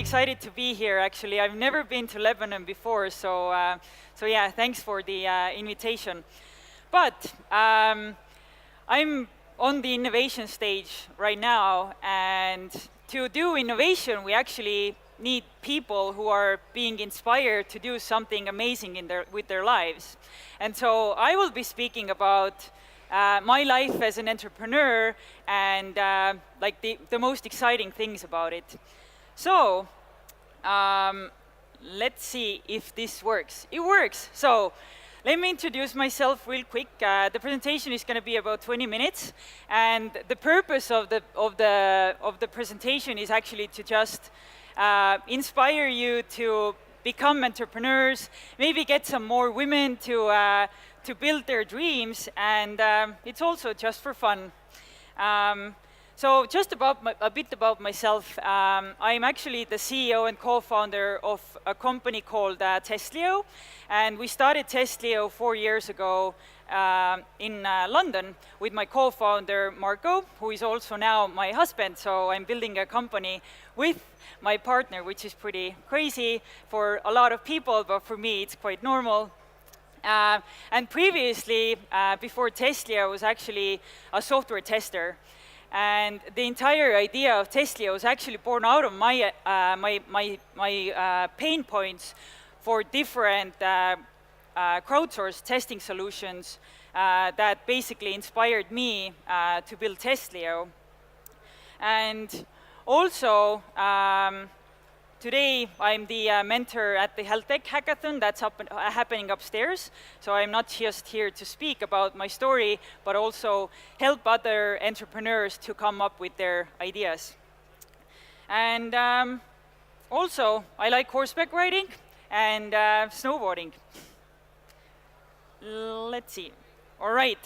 excited to be here, actually. I've never been to Lebanon before, so yeah, thanks for the invitation. But I'm on the innovation stage right now, and to do innovation, we actually need people who are being inspired to do something amazing with their lives. And so I will be speaking about my life as an entrepreneur and like the most exciting things about it. So let's see if this works. It works. So let me introduce myself real quick. The presentation is going to be about 20 minutes, and the purpose of the presentation is actually to just inspire you to become entrepreneurs, maybe get some more women to build their dreams, and it's also just for fun. So just a bit about myself. I'm actually the CEO and co-founder of a company called Testlio, and we started Testlio 4 years ago in London with my co-founder Marco, who is also now my husband. So I'm building a company with my partner, which is pretty crazy for a lot of people, but for me it's quite normal. And previously, before Testlio, I was actually a software tester. And the entire idea of Testlio was actually born out of my pain points for different crowdsourced testing solutions that basically inspired me to build Testlio. And also, today I'm the mentor at the Health Tech Hackathon that's happening upstairs. So I'm not just here to speak about my story, but also help other entrepreneurs to come up with their ideas. And also, I like horseback riding and snowboarding. Let's see. All right.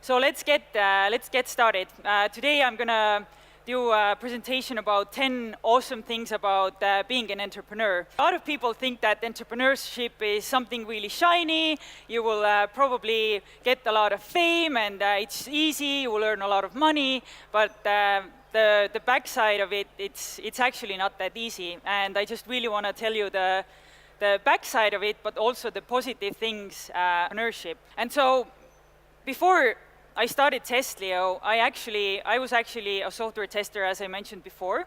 So let's get started. Today I'm gonna do a presentation about 10 awesome things about being an entrepreneur. A lot of people think that entrepreneurship is something really shiny. You will probably get a lot of fame, and it's easy. You will earn a lot of money, but the backside of it, it's actually not that easy. And I just really want to tell you the backside of it, but also the positive things, entrepreneurship. And so before I started Testlio, I was actually a software tester, as I mentioned before.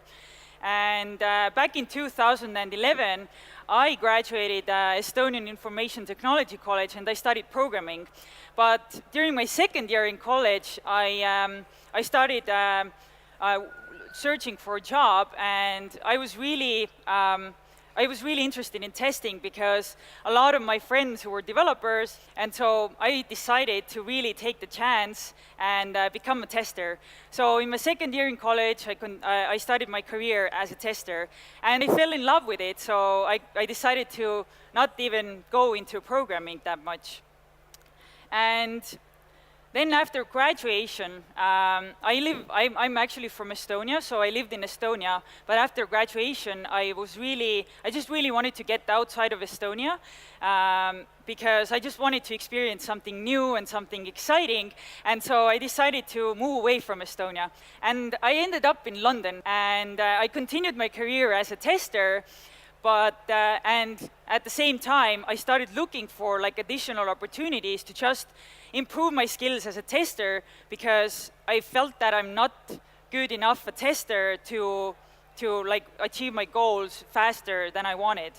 And back in 2011, I graduated Estonian Information Technology College, and I studied programming. But during my second year in college, I started searching for a job, and I was really interested in testing because a lot of my friends who were developers, and so I decided to really take the chance and become a tester. So in my second year in college, I started my career as a tester, and I fell in love with it, so I decided to not even go into programming that much. And then after graduation, I'm actually from Estonia, so I lived in Estonia. But after graduation, I just really wanted to get outside of Estonia because I just wanted to experience something new and something exciting. And so I decided to move away from Estonia. And I ended up in London, and I continued my career as a tester. But and at the same time, I started looking for like additional opportunities to just improve my skills as a tester, because I felt that I'm not good enough a tester to like achieve my goals faster than I wanted.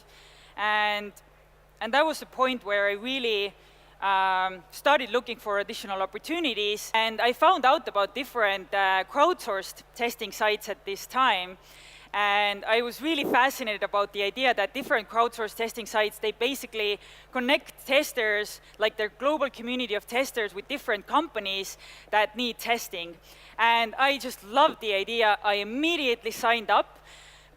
And that was the point where I really started looking for additional opportunities, and I found out about different crowdsourced testing sites at this time. And I was really fascinated about the idea that different crowdsourced testing sites, they basically connect testers, like their global community of testers, with different companies that need testing. And I just loved the idea. I immediately signed up.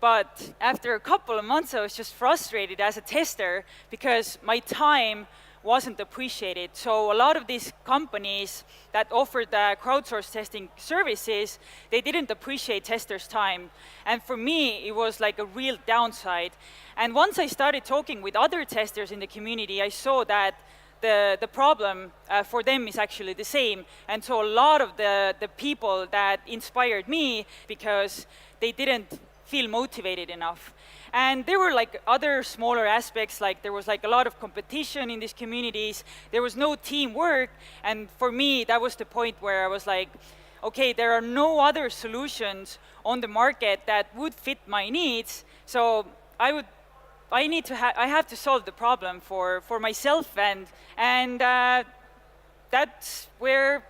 But after a couple of months, I was just frustrated as a tester because my time wasn't appreciated. So a lot of these companies that offered crowdsourced testing services, they didn't appreciate testers' time. And for me, it was like a real downside. And once I started talking with other testers in the community, I saw that the problem for them is actually the same. And so a lot of the people that inspired me, because they didn't feel motivated enough. And there were like other smaller aspects, like there was like a lot of competition in these communities, there was no teamwork, and for me that was the point where I was like, okay, there are no other solutions on the market that would fit my needs, so I have to solve the problem for myself, and that's where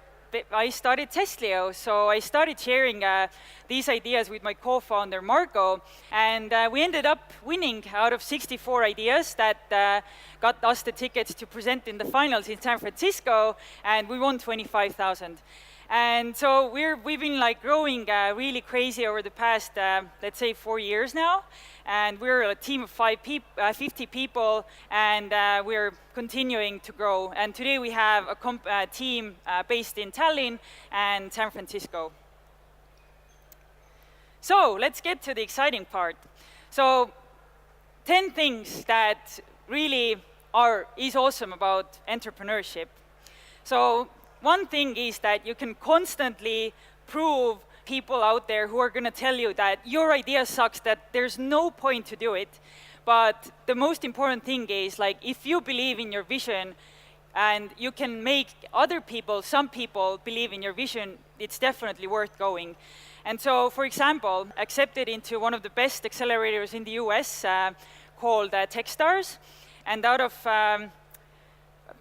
I started Testlio. So I started sharing these ideas with my co-founder Marco, and we ended up winning out of 64 ideas that got us the tickets to present in the finals in San Francisco, and we won 25,000. And so we've been like growing really crazy over the past, let's say, 4 years now. And we're a team of 50 people, and we're continuing to grow. And today we have a team based in Tallinn and San Francisco. So let's get to the exciting part. So 10 things that really is awesome about entrepreneurship. So one thing is that you can constantly prove people out there who are going to tell you that your idea sucks, that there's no point to do it. But the most important thing is, like, if you believe in your vision and you can make some people believe in your vision, it's definitely worth going. And so, for example, accepted into one of the best accelerators in the US called Techstars, and out of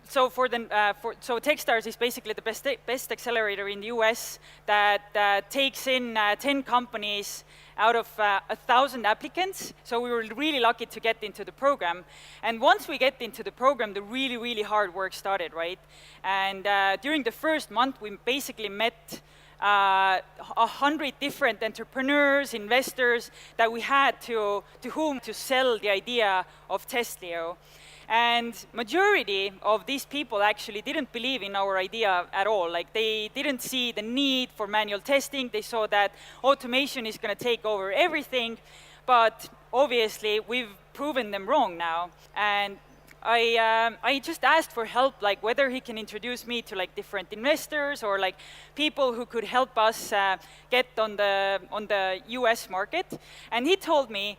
so Techstars is basically the best accelerator in the US that takes in 10 companies out of 1,000 applicants. So we were really lucky to get into the program. And once we get into the program, the really, really hard work started, right? And during the first month, we basically met 100 different entrepreneurs, investors that we had to whom to sell the idea of Testlio. And majority of these people actually didn't believe in our idea at all. Like, they didn't see the need for manual testing. They saw that automation is going to take over everything. But obviously, we've proven them wrong now. And I just asked for help, like whether he can introduce me to like different investors or like people who could help us get on the US market. And he told me,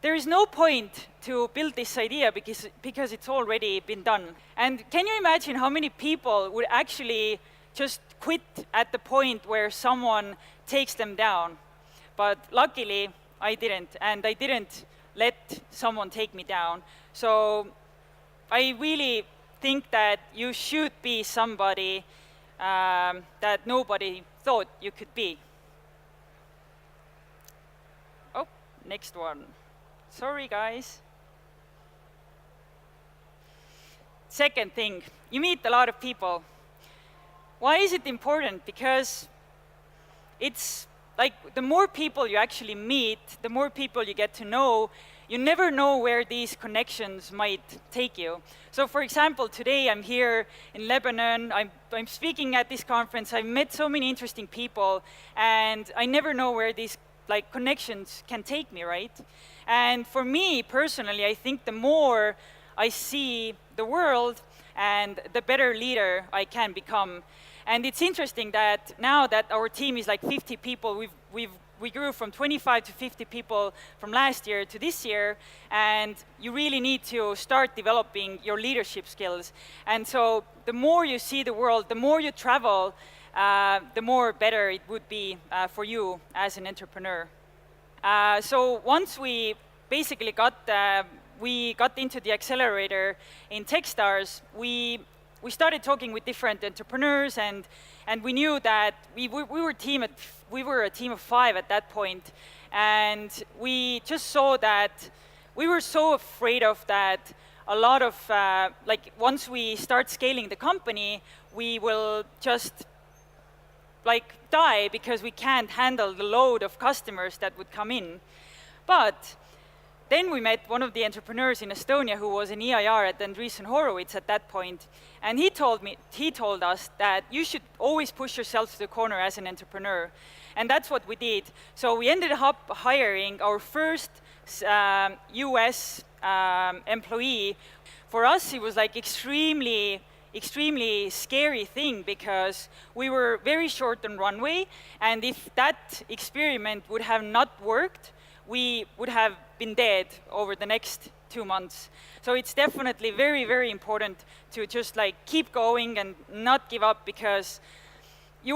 there is no point to build this idea because it's already been done. And can you imagine how many people would actually just quit at the point where someone takes them down? But luckily, I didn't, and I didn't let someone take me down. So I really think that you should be somebody that nobody thought you could be. Oh, next one. Sorry, guys. Second thing, you meet a lot of people. Why is it important? Because it's like the more people you actually meet, the more people you get to know, you never know where these connections might take you. So for example, today I'm here in Lebanon, I'm speaking at this conference, I've met so many interesting people, and I never know where these like connections can take me, right? And for me personally, I think the more I see the world, and the better leader I can become. And it's interesting that now that our team is like 50 people, we grew from 25 to 50 people from last year to this year, and you really need to start developing your leadership skills. And so the more you see the world, the more you travel, the more better it would be for you as an entrepreneur. So once we basically got into the accelerator in Techstars, we started talking with different entrepreneurs, and we knew that we were a team of 5 at that point, and we just saw that we were so afraid of that. A lot of like once we start scaling the company, we will just like die because we can't handle the load of customers that would come in. But then we met one of the entrepreneurs in Estonia who was an EIR at Andreessen Horowitz at that point, and he told us that you should always push yourself to the corner as an entrepreneur, and that's what we did. So we ended up hiring our first US employee. For us, it was like extremely scary thing because we were very short on runway, and if that experiment would have not worked, we would have been dead over the next 2 months. So it's definitely very, very important to just like keep going and not give up, because you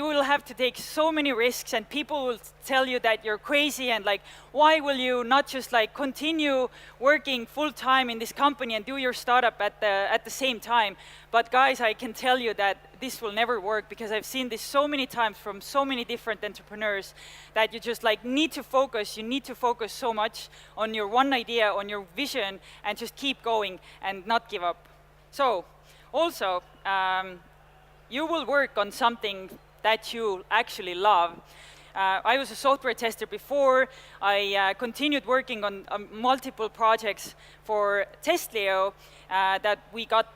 will have to take so many risks, and people will tell you that you're crazy, and like, why will you not just like continue working full time in this company and do your startup at the same time? But guys, I can tell you that this will never work, because I've seen this so many times from so many different entrepreneurs, that you just like need to focus. You need to focus so much on your one idea, on your vision, and just keep going and not give up. So also, you will work on something that you actually love. I was a software tester before. I continued working on multiple projects for Testlio that we got,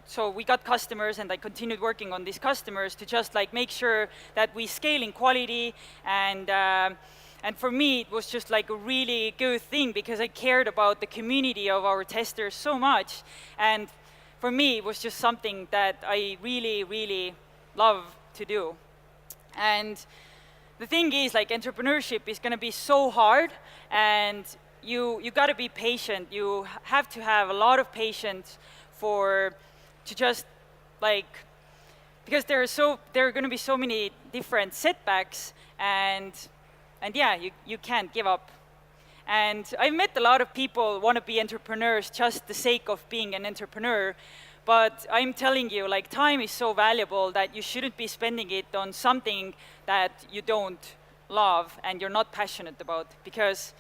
so we got customers, and I continued working on these customers to just like make sure that we scale in quality, and for me it was just like a really good thing, because I cared about the community of our testers so much, and for me, it was just something that I really, really love to do. And the thing is, like, entrepreneurship is going to be so hard, and you got to be patient. You have to have a lot of patience to just like, because there are going to be so many different setbacks, and yeah, you can't give up. And I've met a lot of people want to be entrepreneurs just the sake of being an entrepreneur, but I'm telling you, like, time is so valuable that you shouldn't be spending it on something that you don't love and you're not passionate about, because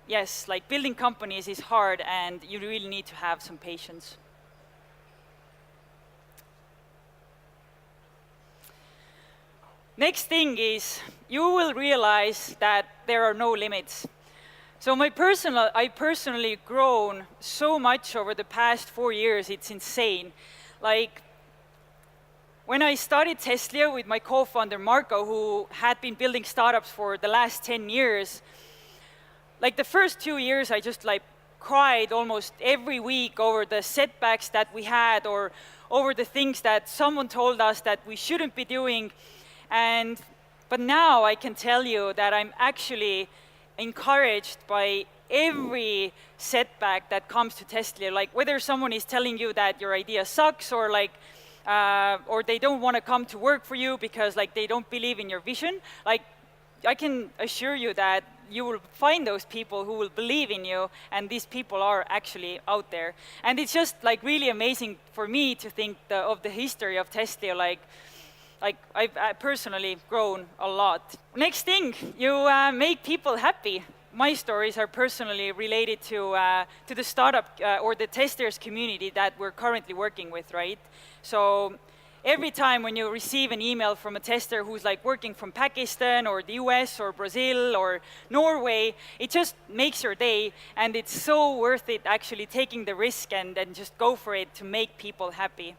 yes, like, building companies is hard, and you really need to have some patience. Next thing is, you will realize that there are no limits. So I personally grown so much over the past 4 years, it's insane. Like, when I started Testlio with my co-founder Marco, who had been building startups for the last 10 years, like the first 2 years I just like cried almost every week over the setbacks that we had, or over the things that someone told us that we shouldn't be doing. But now I can tell you that I'm actually encouraged by every setback that comes to Testlio. Like, whether someone is telling you that your idea sucks, or like, or they don't want to come to work for you because like they don't believe in your vision, like, I can assure you that you will find those people who will believe in you, and these people are actually out there. And it's just like really amazing for me to think of the history of Testlio. Like I've personally grown a lot. Next thing, you make people happy. My stories are personally related to the startup or the testers community that we're currently working with, right? So every time when you receive an email from a tester who's like working from Pakistan or the US or Brazil or Norway, it just makes your day, and it's so worth it actually taking the risk and just go for it to make people happy.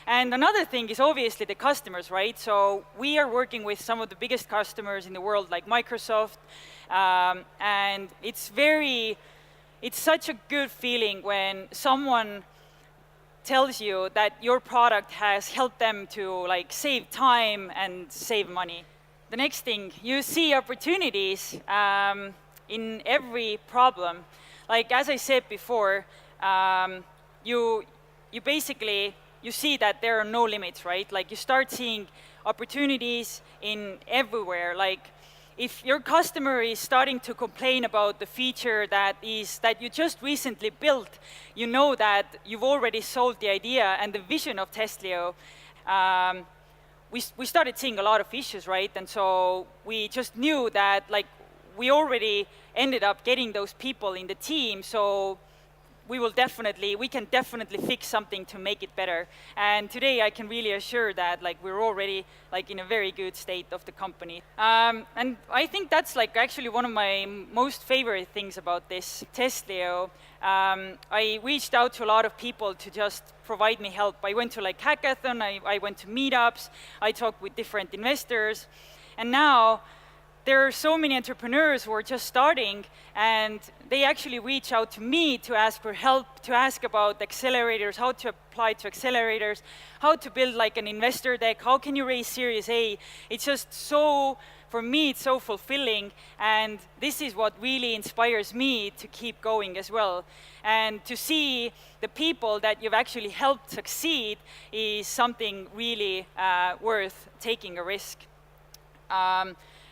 And another thing is obviously the customers, right? So we are working with some of the biggest customers in the world, like Microsoft, and it's such a good feeling when someone tells you that your product has helped them to like save time and save money. The next thing, you see opportunities in every problem. Like, as I said before, you basically, you see that there are no limits, right? Like, you start seeing opportunities in everywhere. Like, if your customer is starting to complain about the feature that you just recently built, you know that you've already sold the idea and the vision of Testlio. We started seeing a lot of issues, right? And so we just knew that like we already ended up getting those people in the team, so we can definitely fix something to make it better. And today I can really assure that like we're already like in a very good state of the company. And I think that's like actually one of my most favorite things about this Testlio. I reached out to a lot of people to just provide me help. I went to like hackathon, I went to meetups, I talked with different investors, and now there are so many entrepreneurs who are just starting, and they actually reach out to me to ask for help, to ask about accelerators, how to apply to accelerators, how to build like an investor deck, how can you raise Series A. It's just so, for me, it's so fulfilling, and this is what really inspires me to keep going as well. And to see the people that you've actually helped succeed is something really worth taking a risk.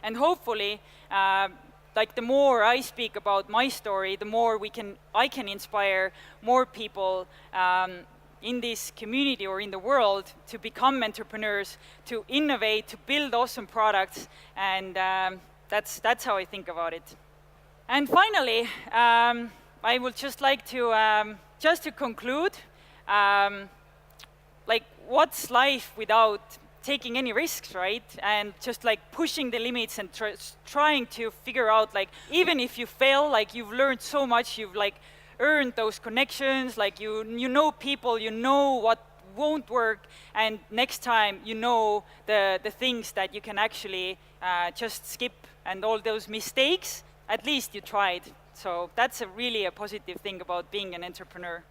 And hopefully, like the more I speak about my story, the more I can inspire more people in this community or in the world to become entrepreneurs, to innovate, to build awesome products, and that's how I think about it. And finally, I would just like to just to conclude, like, what's life without taking any risks, right? And just like pushing the limits and trying to figure out, like, even if you fail, like, you've learned so much, you've like earned those connections, like you know people, you know what won't work, and next time you know the things that you can actually just skip, and all those mistakes, at least you tried. So that's really a positive thing about being an entrepreneur.